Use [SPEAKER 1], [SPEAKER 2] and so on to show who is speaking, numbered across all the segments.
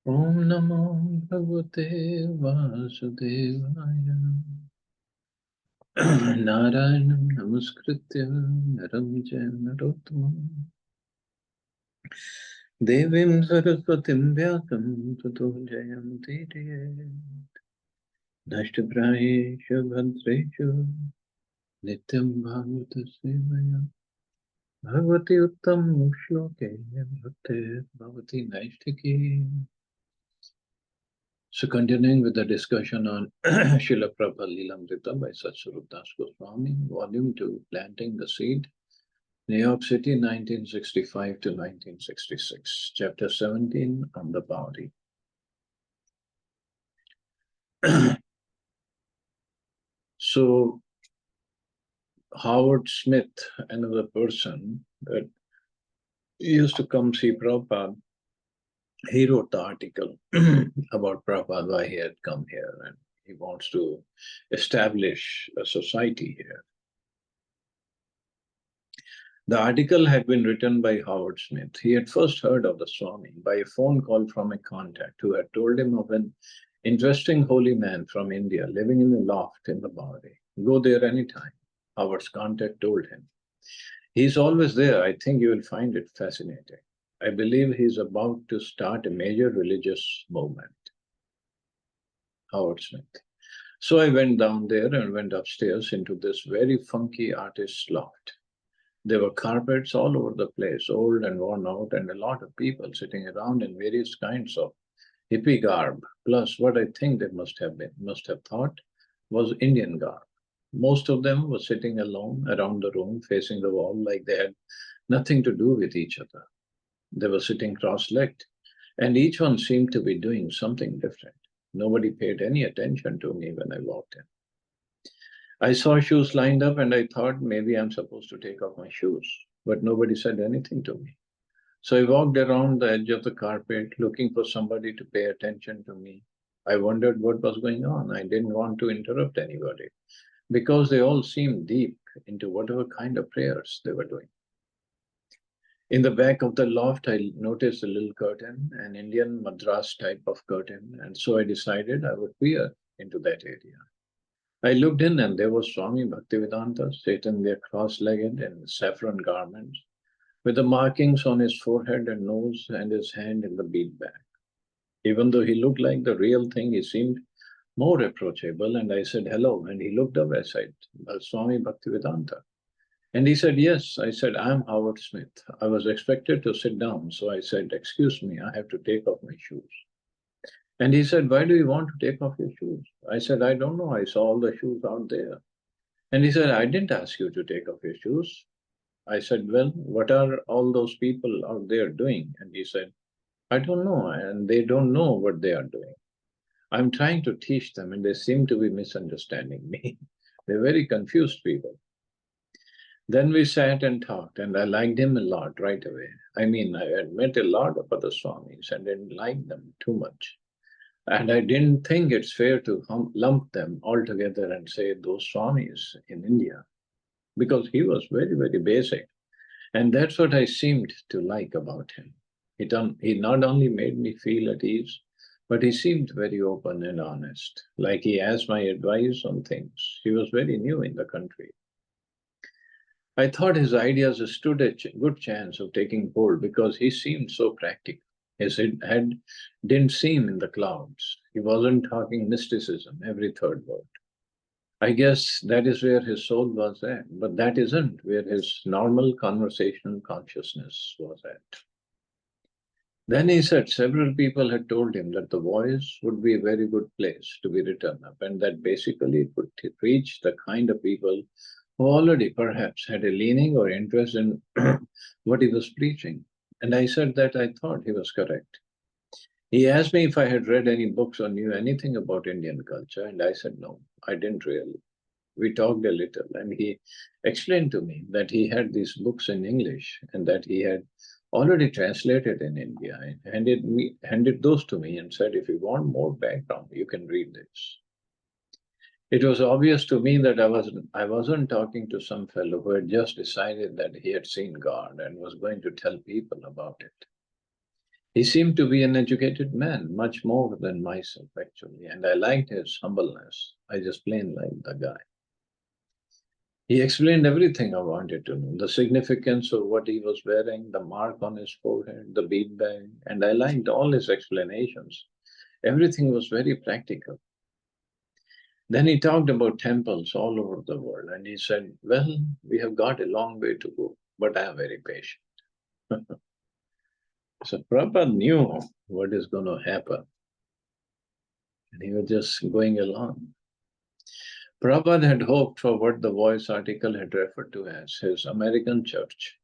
[SPEAKER 1] Om Namo Bhagavate Vasudevaya. Narayanam Namaskritya Naram Jayam Narottamam Devim Saraswatim Vyasam Tato Jayam Tiriyet Nashtaprayeshu Bhadreshu Nityam Bhagavata Sevaya Bhagavati Uttam Shloke Bhakti Bhagavati Naishtaki. So continuing with the discussion on Srila Prabhupada Lilamrita by Satsvarup Das Goswami, Volume 2, Planting the Seed, New York City, 1965 to 1966, Chapter 17, on the body. So Howard Smith, another person that used to come see Prabhupada, he wrote the article about Prabhupada, why he had come here, and he wants to establish a society here. The article had been written by Howard Smith. He had first heard of the Swami by a phone call from a contact who had told him of an interesting holy man from India living in a loft in the Bowery. Go there anytime, Howard's contact told him. He's always there. I think you will find it fascinating. I believe he's about to start a major religious movement. Howard Smith. So I went down there and went upstairs into this very funky artist's loft. There were carpets all over the place, old and worn out, and a lot of people sitting around in various kinds of hippie garb, plus what I think they must have thought was Indian garb. Most of them were sitting alone around the room, facing the wall, like they had nothing to do with each other. They were sitting cross-legged, and each one seemed to be doing something different. Nobody paid any attention to me when I walked in. I saw shoes lined up and I thought maybe I'm supposed to take off my shoes, but nobody said anything to me. So I walked around the edge of the carpet looking for somebody to pay attention to me. I wondered what was going on. I didn't want to interrupt anybody because they all seemed deep into whatever kind of prayers they were doing. In the back of the loft, I noticed a little curtain, an Indian Madras type of curtain, and so I decided I would peer into that area. I looked in and there was Swami Bhaktivedanta sitting there cross-legged in saffron garments, with the markings on his forehead and nose and his hand in the bead bag. Even though he looked like the real thing, he seemed more approachable, and I said hello, and he looked up. I said, well, Swami Bhaktivedanta. And he said, yes. I said, I'm Howard Smith. I was expected to sit down, so I said, excuse me, I have to take off my shoes. And he said, why do you want to take off your shoes? I said, I don't know. I saw all the shoes out there. And he said, I didn't ask you to take off your shoes. I said, well, what are all those people out there doing? And he said, I don't know. And they don't know what they are doing. I'm trying to teach them and they seem to be misunderstanding me. They're very confused people. Then we sat and talked, and I liked him a lot right away. I mean, I had met a lot of other Swamis and didn't like them too much. And I didn't think it's fair to lump them all together and say those Swamis in India, because he was very, very basic. And that's what I seemed to like about him. He not only made me feel at ease, but he seemed very open and honest, like he asked my advice on things. He was very new in the country. I thought his ideas stood a good chance of taking hold because he seemed so practical. His head didn't seem in the clouds. He wasn't talking mysticism every third word. I guess that is where his soul was at, but that isn't where his normal conversational consciousness was at. Then he said several people had told him that the voice would be a very good place to be written up, and that basically it would reach the kind of people who already perhaps had a leaning or interest in what he was preaching. And I said that I thought he was correct. He asked me if I had read any books or knew anything about Indian culture, and I said no, I didn't really. We talked a little, and he explained to me that he had these books in English and that he had already translated in India, and handed those to me and said, if you want more background, you can read this. It was obvious to me that I wasn't talking to some fellow who had just decided that he had seen God and was going to tell people about it. He seemed to be an educated man, much more than myself, actually, and I liked his humbleness. I just plain liked the guy. He explained everything I wanted to know, the significance of what he was wearing, the mark on his forehead, the bead bag, and I liked all his explanations. Everything was very practical. Then he talked about temples all over the world, and he said, well, we have got a long way to go, but I am very patient. So Prabhupada knew what is going to happen, and he was just going along. Prabhupada had hoped for what the Voice article had referred to as his American church.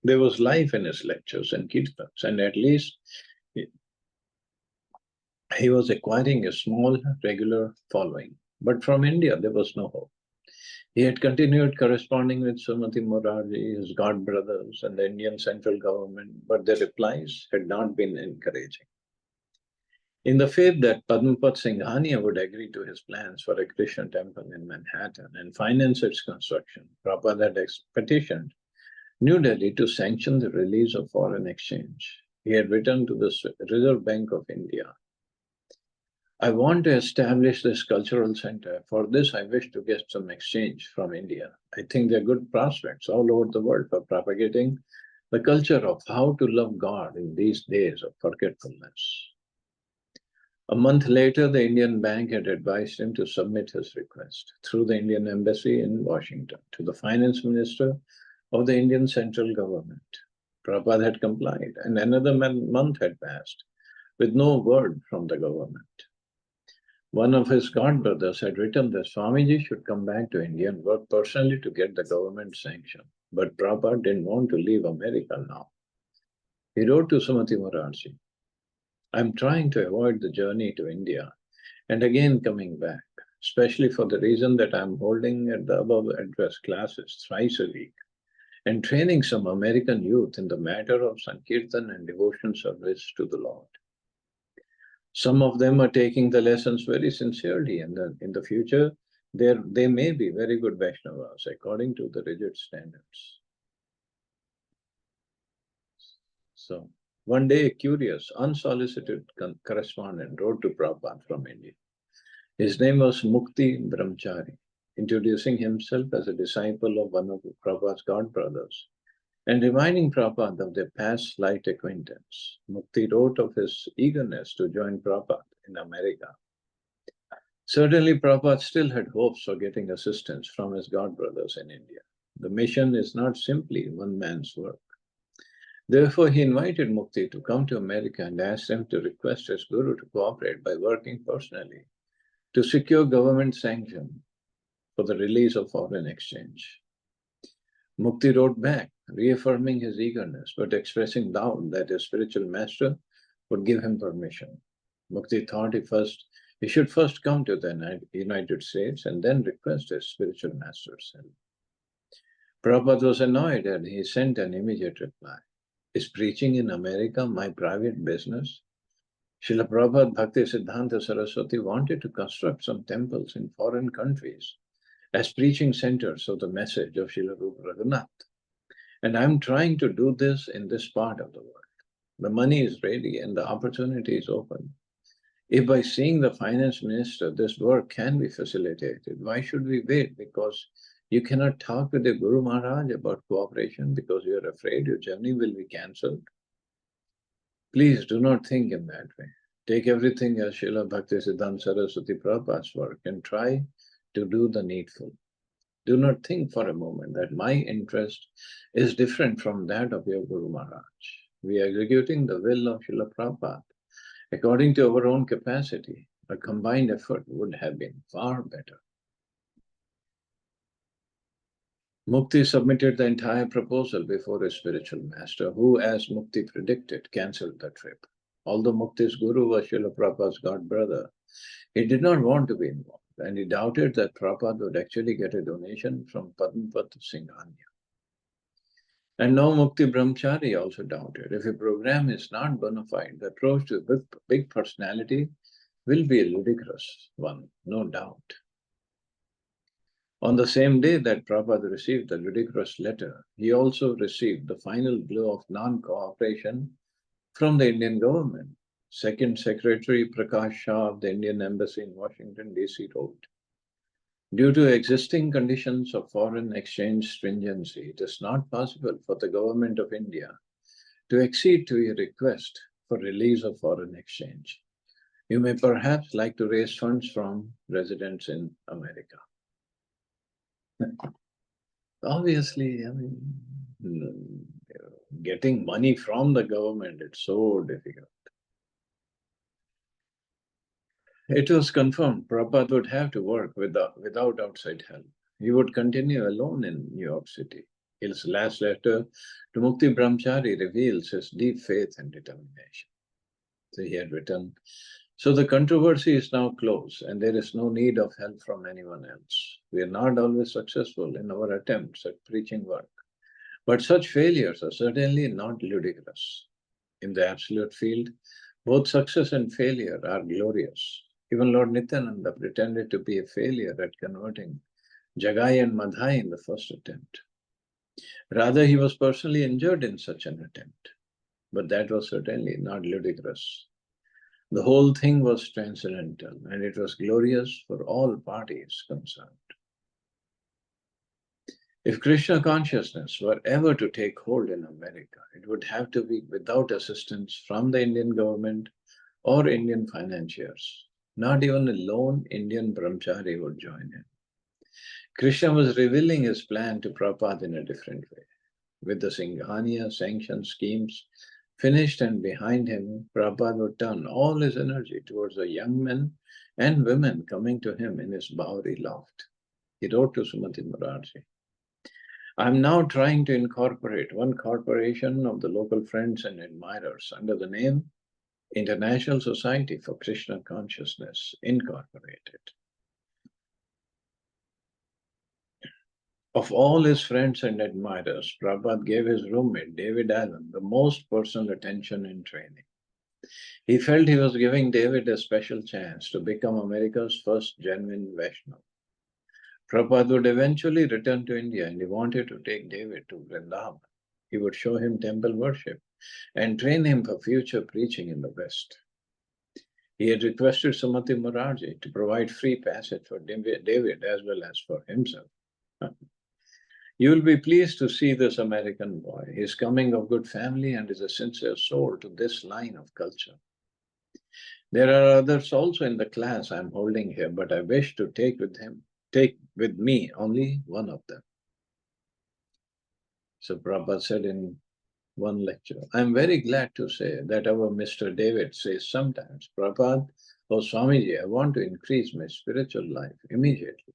[SPEAKER 1] There was life in his lectures and kirtans, and at least he was acquiring a small, regular following. But from India, there was no hope. He had continued corresponding with Srimati Morarji, his god brothers, and the Indian central government, but their replies had not been encouraging. In the faith that Padmapat Singhania would agree to his plans for a Krishna temple in Manhattan and finance its construction, Prabhupada had petitioned New Delhi to sanction the release of foreign exchange. He had written to the Reserve Bank of India, I want to establish this cultural center. For this, I wish to get some exchange from India. I think there are good prospects all over the world for propagating the culture of how to love God in these days of forgetfulness. A month later, the Indian bank had advised him to submit his request through the Indian embassy in Washington to the finance minister of the Indian central government. Prabhupada had complied, and another month had passed with no word from the government. One of his god brothers had written that Swamiji should come back to India and work personally to get the government sanction. But Prabhupada didn't want to leave America now. He wrote to Srimati Morarji, I'm trying to avoid the journey to India and again coming back, especially for the reason that I'm holding at the above address classes thrice a week and training some American youth in the matter of Sankirtan and devotion service to the Lord. Some of them are taking the lessons very sincerely, and in the future, they may be very good Vaishnavas according to the rigid standards. So, one day a curious, unsolicited correspondent wrote to Prabhupada from India. His name was Mukti Brahmachari, introducing himself as a disciple of one of Prabhupada's god brothers and reminding Prabhupada of their past slight acquaintance. Mukti wrote of his eagerness to join Prabhupada in America. Certainly, Prabhupada still had hopes for getting assistance from his god brothers in India. The mission is not simply one man's work. Therefore, he invited Mukti to come to America and asked him to request his guru to cooperate by working personally to secure government sanction for the release of foreign exchange. Mukti wrote back, reaffirming his eagerness, but expressing doubt that his spiritual master would give him permission. Mukti thought he should first come to the United States and then request his spiritual master's help. Prabhupada was annoyed and he sent an immediate reply. Is preaching in America my private business? Srila Prabhupada Bhakti Siddhanta Saraswati wanted to construct some temples in foreign countries as preaching centers of the message of Srila Rupa Raghunath. And I'm trying to do this in this part of the world. The money is ready and the opportunity is open. If by seeing the finance minister, this work can be facilitated, why should we wait? Because you cannot talk with the Guru Maharaj about cooperation because you are afraid your journey will be cancelled. Please do not think in that way. Take everything as Srila Bhakti Siddhanta Saraswati Prabhupada's work and try to do the needful. Do not think for a moment that my interest is different from that of your Guru Maharaj. We are executing the will of Srila Prabhupada according to our own capacity. A combined effort would have been far better. Mukti submitted the entire proposal before his spiritual master, who, as Mukti predicted, cancelled the trip. Although Mukti's guru was Srila Prabhupada's god brother, he did not want to be involved, and he doubted that Prabhupada would actually get a donation from Padmapat Singhania. And now Mukti Brahmachari also doubted. If a program is not bona fide, the approach to a big personality will be a ludicrous one, no doubt. On the same day that Prabhupada received the ludicrous letter, he also received the final blow of non-cooperation from the Indian government. Second Secretary Prakash Shah of the Indian Embassy in Washington, D.C. wrote, due to existing conditions of foreign exchange stringency, it is not possible for the government of India to accede to your request for release of foreign exchange. You may perhaps like to raise funds from residents in America. Obviously, I mean, getting money from the government, it's so difficult. It was confirmed Prabhupada would have to work without outside help. He would continue alone in New York City. His last letter to Mukti Brahmachari reveals his deep faith and determination. So he had written, so the controversy is now closed and there is no need of help from anyone else. We are not always successful in our attempts at preaching work, but such failures are certainly not ludicrous. In the absolute field, both success and failure are glorious. Even Lord Nityananda pretended to be a failure at converting Jagai and Madhai in the first attempt. Rather, he was personally injured in such an attempt. But that was certainly not ludicrous. The whole thing was transcendental, and it was glorious for all parties concerned. If Krishna consciousness were ever to take hold in America, it would have to be without assistance from the Indian government or Indian financiers. Not even a lone Indian brahmachari would join in. Krishna was revealing his plan to Prabhupada in a different way. With the Singhania sanctioned schemes finished and behind him, Prabhupada would turn all his energy towards the young men and women coming to him in his Bowery loft. He wrote to Sumati Morarji, I am now trying to incorporate one corporation of the local friends and admirers under the name International Society for Krishna Consciousness, Incorporated. Of all his friends and admirers, Prabhupada gave his roommate, David Allen, the most personal attention and training. He felt he was giving David a special chance to become America's first genuine Vaishnava. Prabhupada would eventually return to India and he wanted to take David to Vrindavan. He would show him temple worship and train him for future preaching in the West. He had requested Sumati Morarji to provide free passage for David as well as for himself. You will be pleased to see this American boy. He is coming of good family and is a sincere soul to this line of culture. There are others also in the class I am holding here, but I wish to take with me only one of them. So Prabhupada said in one lecture, I am very glad to say that our Mr. David says sometimes, Prabhupada, oh Swamiji, I want to increase my spiritual life immediately.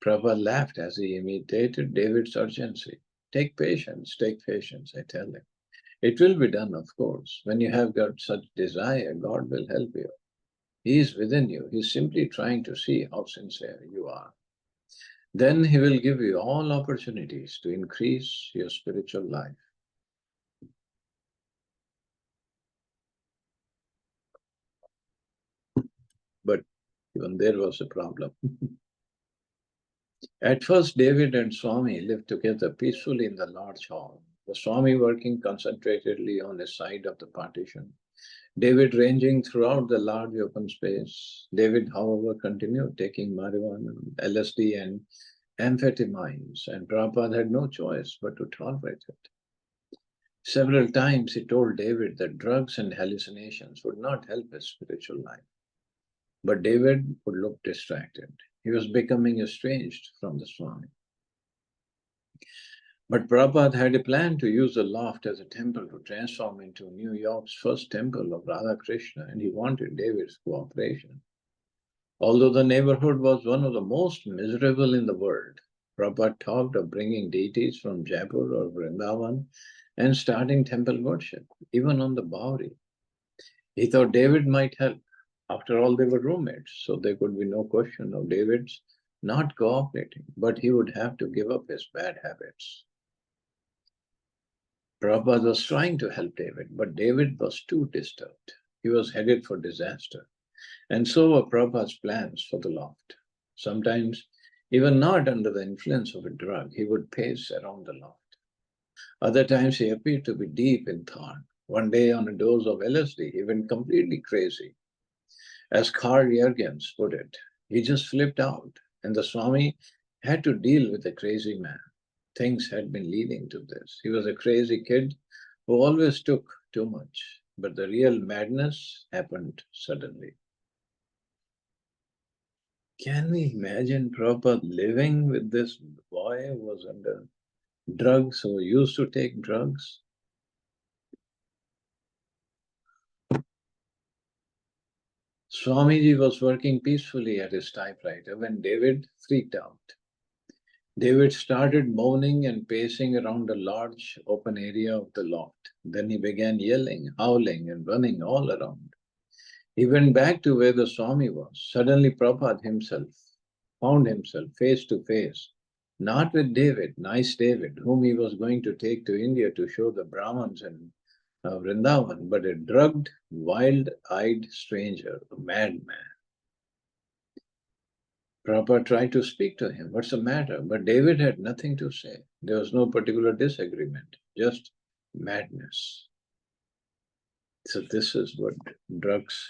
[SPEAKER 1] Prabhupada laughed as he imitated David's urgency. Take patience, I tell him. It will be done, of course. When you have got such desire, God will help you. He is within you. He is simply trying to see how sincere you are. Then he will give you all opportunities to increase your spiritual life. But even there was a problem. At first, David and Swami lived together peacefully in the large hall, the Swami working concentratedly on his side of the partition, David ranging throughout the large open space. David, however, continued taking marijuana, LSD, and amphetamines, and Prabhupada had no choice but to tolerate it. Several times he told David that drugs and hallucinations would not help his spiritual life. But David would look distracted. He was becoming estranged from the Swami. But Prabhupada had a plan to use the loft as a temple to transform into New York's first temple of Radha Krishna, and he wanted David's cooperation. Although the neighborhood was one of the most miserable in the world, Prabhupada talked of bringing deities from Jaipur or Vrindavan and starting temple worship, even on the Bowery. He thought David might help. After all, they were roommates, so there could be no question of David's not cooperating, but he would have to give up his bad habits. Prabhupada was trying to help David, but David was too disturbed. He was headed for disaster. And so were Prabhupada's plans for the loft. Sometimes, even not under the influence of a drug, he would pace around the loft. Other times he appeared to be deep in thought. One day on a dose of LSD, he went completely crazy. As Carl Jurgens put it, he just flipped out, and the Swami had to deal with a crazy man. Things had been leading to this. He was a crazy kid who always took too much, but the real madness happened suddenly. Can we imagine Prabhupada living with this boy who was under drugs, who used to take drugs? Swamiji was working peacefully at his typewriter when David freaked out. David started moaning and pacing around a large open area of the loft. Then he began yelling, howling, and running all around. He went back to where the Swami was. Suddenly, Prabhupada himself found himself face to face, not with David, nice David, whom he was going to take to India to show the Brahmins in Vrindavan, but a drugged, wild-eyed stranger, a madman. Prabhupada tried to speak to him. What's the matter? But David had nothing to say. There was no particular disagreement, just madness. So this is what drugs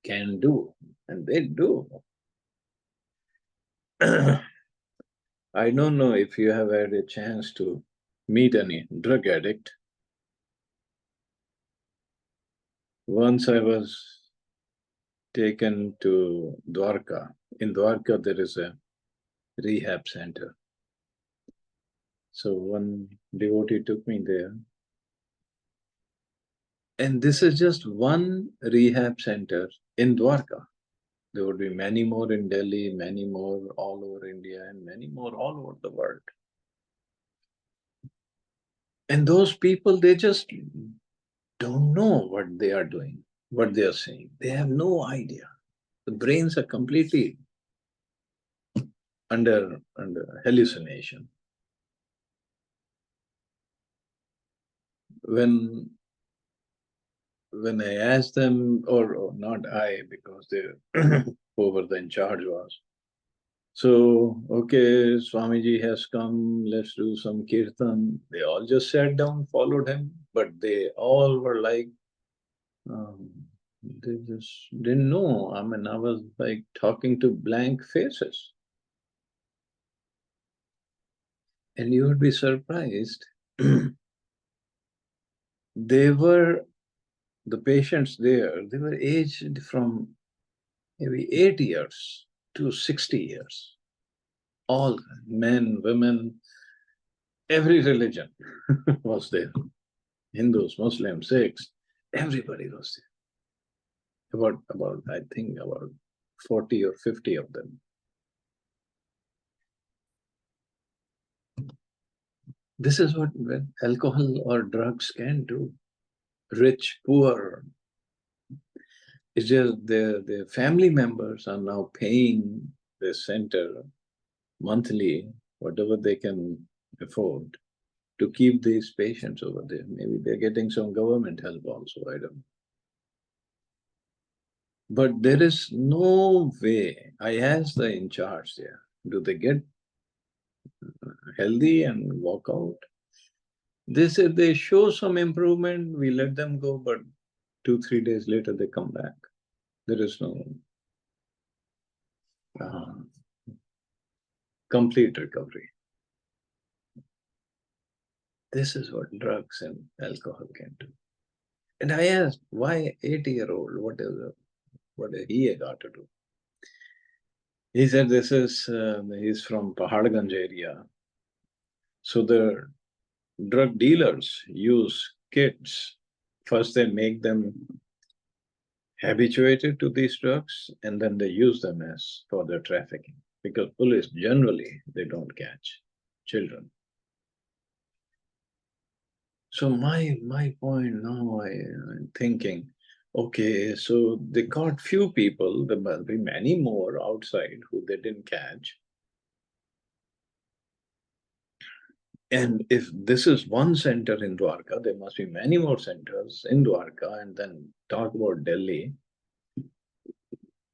[SPEAKER 1] can do, and they do. I don't know if you have had a chance to meet any drug addict. Once I was taken to Dwarka. In Dwarka, there is a rehab center. So one devotee took me there. And this is just one rehab center in Dwarka. There would be many more in Delhi, many more all over India, and many more all over the world. And those people, they just don't know what they are doing, what they are saying. They have no idea. The brains are completely under hallucination. When I asked them, or not I, because they whoever the in charge was. So, okay, Swamiji has come, let's do some kirtan. They all just sat down, followed him, but they all were like, um, they just didn't know. I mean, I was like talking to blank faces. And you would be surprised. They were, the patients there, they were aged from maybe 8 years to 60 years. All men, women, every religion was there. Hindus, Muslims, Sikhs, everybody was there. About I think about 40 or 50 of them. This is what alcohol or drugs can do. Rich, poor. It's just the family members are now paying the center monthly, whatever they can afford, to keep these patients over there. Maybe they're getting some government help also, I don't know. But there is no way. I asked the in charge there, do they get healthy and walk out? They said they show some improvement, we let them go, but 2, 3 days later they come back. There is no uh, complete recovery. This is what drugs and alcohol can do. And I asked, why 80-year-old? What has he got to do? He said this is, he's from Paharganj area. So the drug dealers use kids. First they make them habituated to these drugs, and then they use them as for their trafficking. Because police generally, they don't catch children. So my point now, I'm thinking, okay, so they caught few people, there must be many more outside who they didn't catch. And if this is one center in Dwarka, there must be many more centers in Dwarka, and then talk about Delhi.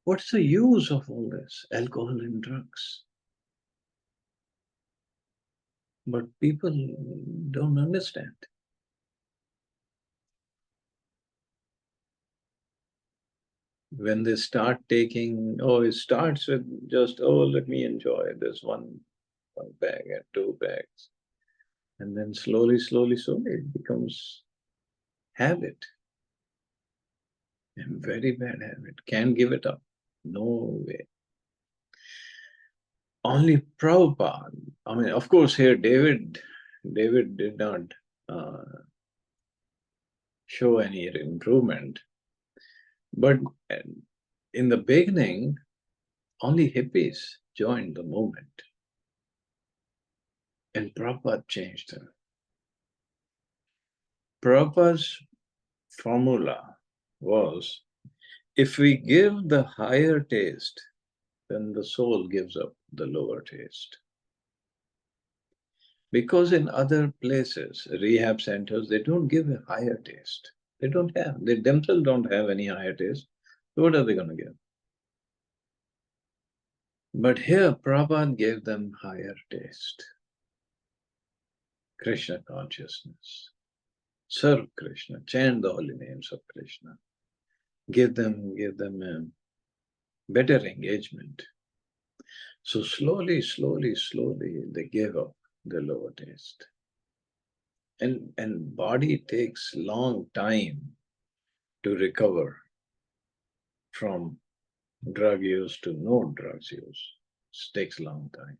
[SPEAKER 1] What's the use of all this alcohol and drugs? But people don't understand. when they start taking, oh, it starts with just, oh, let me enjoy this one bag and 2 bags. And then slowly, it becomes habit. And very bad habit. Can't give it up. No way. Only Prabhupada. I mean, of course, here David did not uh, show any improvement. But in the beginning, only hippies joined the movement. And Prabhupada changed them. Prabhupada's formula was, if we give the higher taste, then the soul gives up the lower taste. Because in other places, rehab centers, they don't give a higher taste. They don't have. They themselves don't have any higher taste. So what are they going to give? But here, Prabhupada gave them higher taste. Krishna consciousness. Serve Krishna. Chant the holy names of Krishna. Give them a better engagement. So slowly, they gave up the lower taste. And body takes long time to recover from drug use to no drugs use. It takes a long time.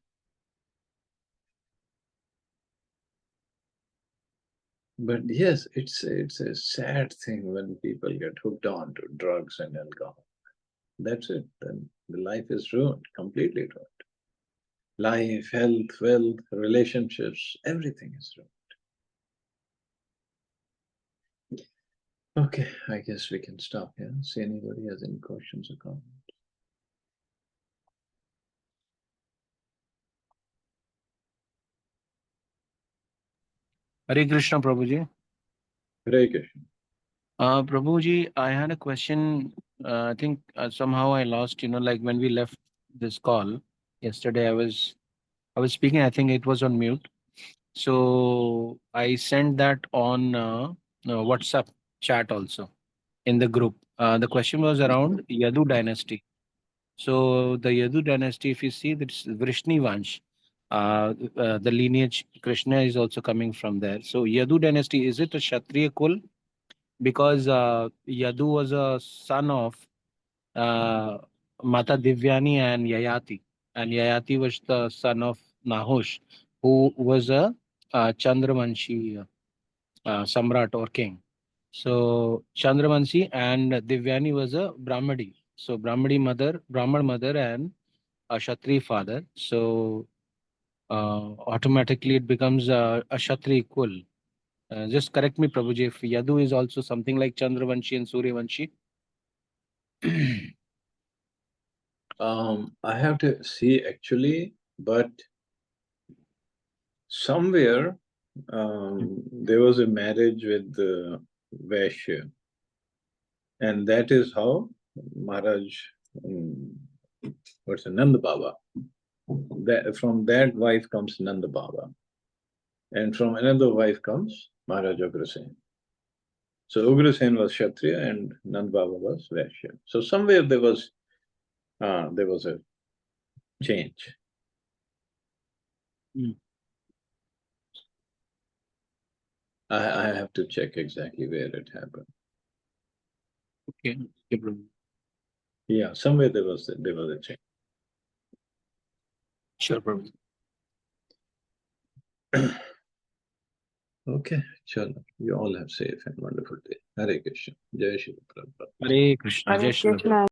[SPEAKER 1] But yes, it's a sad thing when people get hooked on to drugs and alcohol. That's it. Then the life is ruined, completely ruined. Life, health, wealth, relationships, everything is ruined. Okay, I guess we can stop here. See anybody has any questions or comments?
[SPEAKER 2] Hare Krishna, Prabhuji.
[SPEAKER 1] Hare Krishna.
[SPEAKER 2] Prabhuji, I had a question. I think somehow I lost, like when we left this call yesterday, I was speaking, I think it was on mute. So I sent that on WhatsApp chat also in the group. The question was around Yadu dynasty. So the Yadu dynasty, if you see, that's Vrishni Vansh. The lineage Krishna is also coming from there. So Yadu dynasty, is it a Kshatriya kul? Because Yadu was a son of uh, Mata Divyani and Yayati. And Yayati was the son of Nahush, who was a Chandravanshi Samrat or king. So Chandravanshi and Divyani was a Brahmadi. So Brahman mother and a Kshatri father. So automatically it becomes a Kshatri kul. Just correct me, Prabhuji, if Yadu is also something like Chandravanshi and Suryavanshi.
[SPEAKER 1] I have to see actually, but somewhere there was a marriage with the Vaishya, and that is how Maharaj, what's a Nanda Baba. From that wife comes Nanda Baba, and from another wife comes Maharaj Ugrasen. So Ugrasen was Kshatriya and Nanda Baba was Vaishya. So somewhere there was a change.
[SPEAKER 2] Mm.
[SPEAKER 1] I have to check exactly where it happened.
[SPEAKER 2] Okay. Okay, Prabhu.
[SPEAKER 1] Yeah, somewhere there was a change.
[SPEAKER 2] Sure, Prabhu.
[SPEAKER 1] Okay, chalo. You all have safe and wonderful day. Hare Krishna. Jai Shri Prabhupada.
[SPEAKER 2] Hare Krishna. Jai
[SPEAKER 3] Hare
[SPEAKER 2] Srila.
[SPEAKER 3] Krishna.